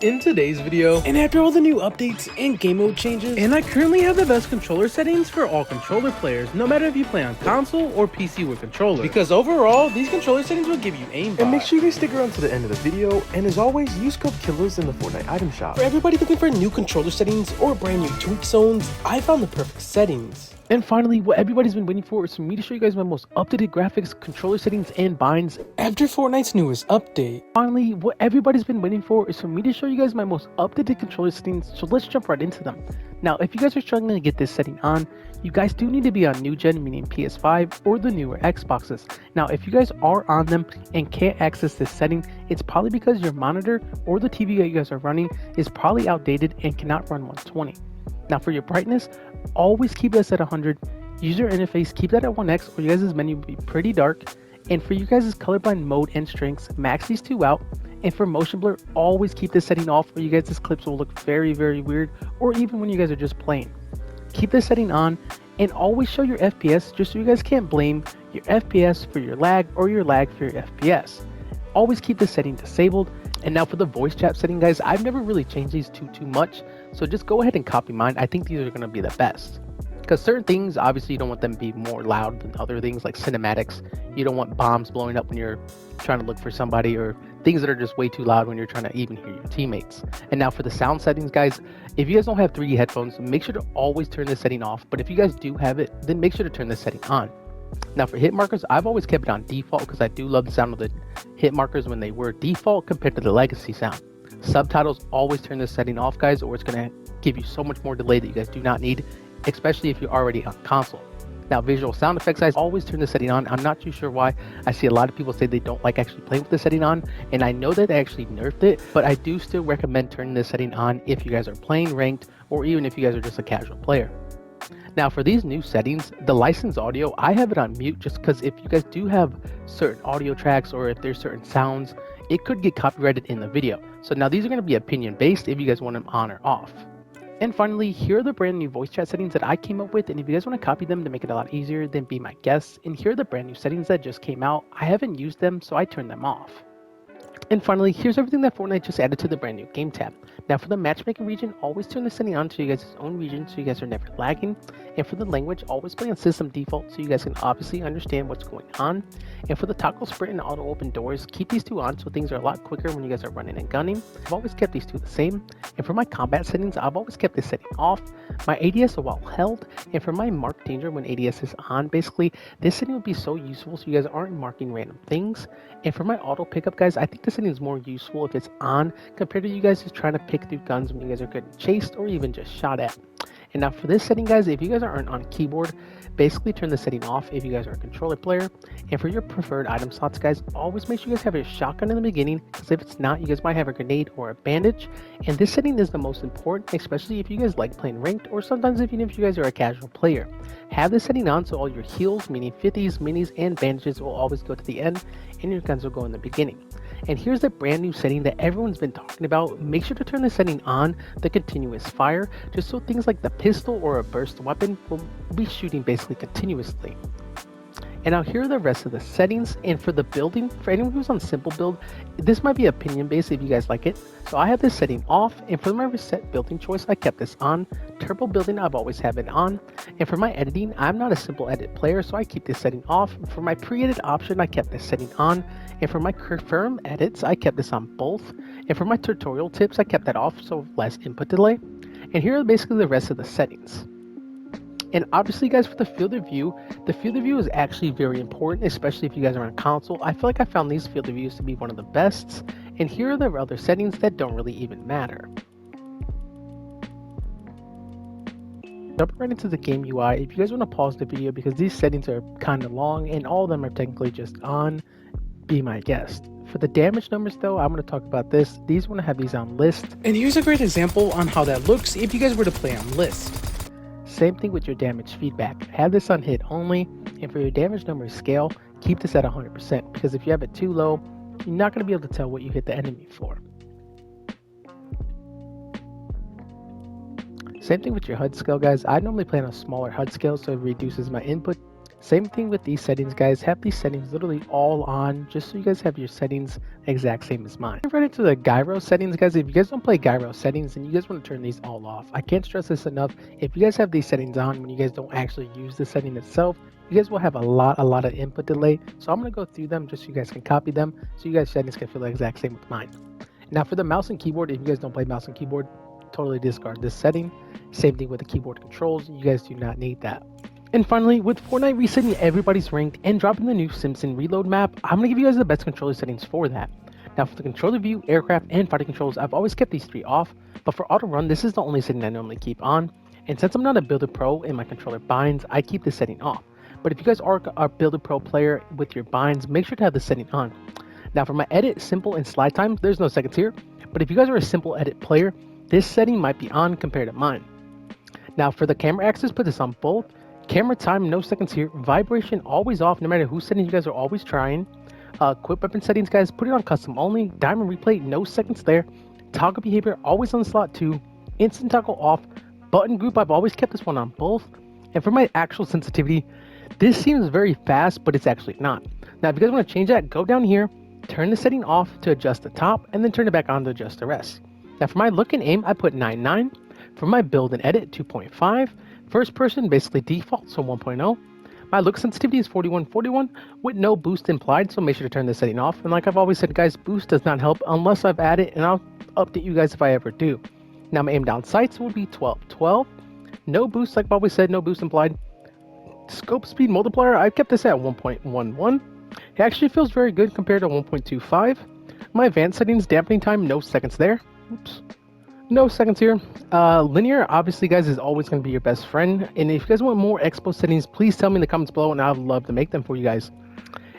in today's video, and after all the new updates and game mode changes, and I currently have the best controller settings for all controller players, no matter if you play on console or PC with controller, because overall, these controller settings will give you aimbot. And make sure you guys stick around to the end of the video, and as always, use code KILLERS in the Fortnite item shop. For everybody looking for new controller settings or brand new tweak zones, I found the perfect settings. And finally, what everybody's been waiting for is for me to show you guys my most up-to-date graphics, controller settings, and binds after Fortnite's newest update. Finally, what everybody's been waiting for is for me to show you guys my most up-to-date controller settings, so let's jump right into them. Now, if you guys are struggling to get this setting on, you guys do need to be on new gen, meaning PS5 or the newer Xboxes. Now, if you guys are on them and can't access this setting, it's probably because your monitor or the TV that you guys are running is probably outdated and cannot run 120. Now, for your brightness, always keep this at 100. User interface, keep that at 1x or you guys' menu will be pretty dark. And for you guys' colorblind mode and strengths, max these two out. And for motion blur, always keep this setting off or you guys' clips will look very, very weird, or even when you guys are just playing. Keep this setting on and always show your FPS just so you guys can't blame your FPS for your lag or your lag for your FPS. Always keep this setting disabled. And now for the voice chat setting, guys, I've never really changed these too much, so just go ahead and copy mine. I think these are going to be the best, because certain things, obviously you don't want them to be more loud than other things, like cinematics. You don't want bombs blowing up when you're trying to look for somebody, or things that are just way too loud when you're trying to even hear your teammates. And now for the sound settings, guys, if you guys don't have 3D headphones, make sure to always turn this setting off, but if you guys do have it, then make sure to turn this setting on. Now for hit markers, I've always kept it on default because I do love the sound of the hit markers when they were default compared to the legacy sound. Subtitles, always turn this setting off, guys, or it's going to give you so much more delay that you guys do not need, especially if you're already on console. Now visual sound effects, guys, always turn the setting on. I'm not too sure why. I see a lot of people say they don't like actually playing with the setting on, and I know that they actually nerfed it, but I do still recommend turning this setting on if you guys are playing ranked, or even if you guys are just a casual player. Now for these new settings, the licensed audio, I have it on mute just because if you guys do have certain audio tracks or if there's certain sounds, it could get copyrighted in the video. So now these are going to be opinion based if you guys want them on or off. And finally, here are the brand new voice chat settings that I came up with, and if you guys want to copy them to make it a lot easier, then be my guest. And here are the brand new settings that just came out. I haven't used them, so I turned them off. And finally, here's everything that Fortnite just added to the brand new game tab. Now for the matchmaking region, always turn the setting on to you guys' own region so you guys are never lagging. And for the language, always play on system default so you guys can obviously understand what's going on. And for the toggle sprint and auto open doors, keep these two on so things are a lot quicker when you guys are running and gunning. I've always kept these two the same. And for my combat settings, I've always kept this setting off. My ADS are well held. And for my mark danger when ADS is on, basically, this setting would be so useful so you guys aren't marking random things. And for my auto pickup, guys, I think this setting is more useful if it's on compared to you guys just trying to pick through guns when you guys are getting chased or even just shot at. And now for this setting, guys, if you guys aren't on keyboard, basically turn the setting off if you guys are a controller player. And for your preferred item slots, guys, always make sure you guys have a shotgun in the beginning, because if it's not, you guys might have a grenade or a bandage. And this setting is the most important, especially if you guys like playing ranked, or sometimes even if you guys are a casual player. Have this setting on so all your heals, meaning 50s, minis, and bandages will always go to the end, and your guns will go in the beginning. And here's the brand new setting that everyone's been talking about. Make sure to turn the setting on, the continuous fire, just so things like the pistol or a burst weapon will be shooting basically continuously. And now here are the rest of the settings. And for the building, for anyone who's on simple build, this might be opinion based if you guys like it. So I have this setting off, and for my reset building choice, I kept this on. Turbo building, I've always have it on. And for my editing, I'm not a simple edit player, so I keep this setting off. For my pre-edit option, I kept this setting on. And for my confirm edits, I kept this on both. And for my tutorial tips, I kept that off, so less input delay. And here are basically the rest of the settings. And obviously, guys, for the field of view is actually very important, especially if you guys are on console. I feel like I found these field of views to be one of the best. And here are the other settings that don't really even matter. Jumping right into the game UI, if you guys want to pause the video because these settings are kind of long and all of them are technically just on, be my guest. For the damage numbers though, I'm going to talk about this. These want to have these on list. And here's a great example on how that looks if you guys were to play on list. Same thing with your damage feedback. Have this on hit only, and for your damage number scale, keep this at 100%, because if you have it too low, you're not going to be able to tell what you hit the enemy for. Same thing with your HUD scale, guys. I normally play on a smaller HUD scale, so it reduces my input. Same thing with these settings, guys. Have these settings literally all on, just so you guys have your settings exact same as mine. Right into the Gyro settings, guys. If you guys don't play Gyro settings, then you guys want to turn these all off. I can't stress this enough. If you guys have these settings on when you guys don't actually use the setting itself, you guys will have a lot of input delay. So I'm going to go through them just so you guys can copy them, so you guys settings can feel the exact same with mine. Now for the mouse and keyboard, if you guys don't play mouse and keyboard, totally discard this setting. Same thing with the keyboard controls. You guys do not need that. And finally, with Fortnite resetting everybody's ranked and dropping the new Simpson reload map, I'm going to give you guys the best controller settings for that. Now for the controller view, aircraft, and fighting controls, I've always kept these three off, but for auto run, this is the only setting I normally keep on. And since I'm not a Builder Pro and my controller binds, I keep this setting off. But if you guys are a Builder Pro player with your binds, make sure to have the setting on. Now for my edit, simple, and slide time, there's no seconds here, but if you guys are a simple edit player, this setting might be on compared to mine. Now for the camera access, put this on both. Camera time, no seconds here. Vibration, always off, no matter whose setting you guys are always trying. Quick weapon settings, guys, put it on custom only. Diamond replay, no seconds there. Toggle behavior, always on slot 2. Instant toggle off. Button group, I've always kept this one on both. And for my actual sensitivity, this seems very fast, but it's actually not. Now, if you guys want to change that, go down here, turn the setting off to adjust the top, and then turn it back on to adjust the rest. Now, for my look and aim, I put 9.9. For my build and edit, 2.5. First person, basically default, so 1.0. My look sensitivity is 4141 with no boost implied, so make sure to turn this setting off. And like I've always said, guys, boost does not help unless I've added it, and I'll update you guys if I ever do. Now my aim down sights would be 1212. No boost, like I've always said, no boost implied. Scope speed multiplier, I've kept this at 1.11. It actually feels very good compared to 1.25. My advanced settings, dampening time, no seconds there. Oops. No seconds here. Linear, obviously, guys, is always going to be your best friend. And if you guys want more expo settings, please tell me in the comments below, and I'd love to make them for you guys.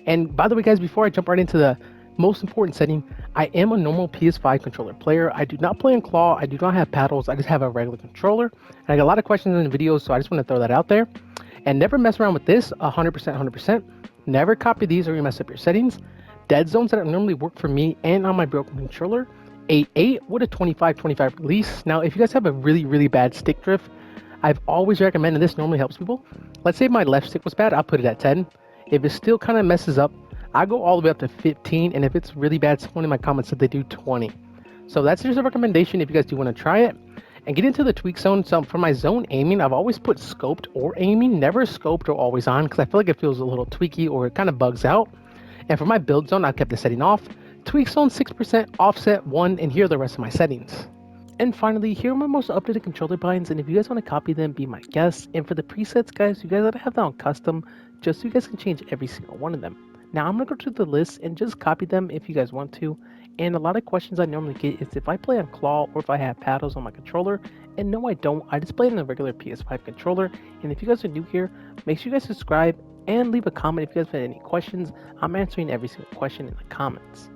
And by the way, guys, before I jump right into the most important setting, I am a normal PS5 controller player. I do not play on claw. I do not have paddles. I just have a regular controller. And I got a lot of questions in the videos, so I just want to throw that out there. And never mess around with this 100%. Never copy these or you mess up your settings. Dead zones that normally work for me and on my broken controller. 8.8 with a 25 release. Now, if you guys have a really bad stick drift, I've always recommended this. Normally helps people. Let's say my left stick was bad, I'll put it at 10. If it still kind of messes up, I go all the way up to 15. And if it's really bad, someone in my comments said they do 20. So that's just a recommendation if you guys do want to try it. And get into the tweak zone. So for my zone aiming, I've always put scoped or aiming, never scoped or always on, because I feel like it feels a little tweaky or it kind of bugs out. And for my build zone, I've kept the setting off. Tweak zone 6%, offset 1, and here are the rest of my settings. And finally, here are my most updated controller binds, and if you guys want to copy them, be my guest. And for the presets, guys, you guys gotta have that on custom, just so you guys can change every single one of them. Now, I'm gonna go to the list and just copy them if you guys want to. And a lot of questions I normally get is if I play on claw or if I have paddles on my controller. And no, I don't. I just play it on a regular PS5 controller. And if you guys are new here, make sure you guys subscribe and leave a comment if you guys have any questions. I'm answering every single question in the comments.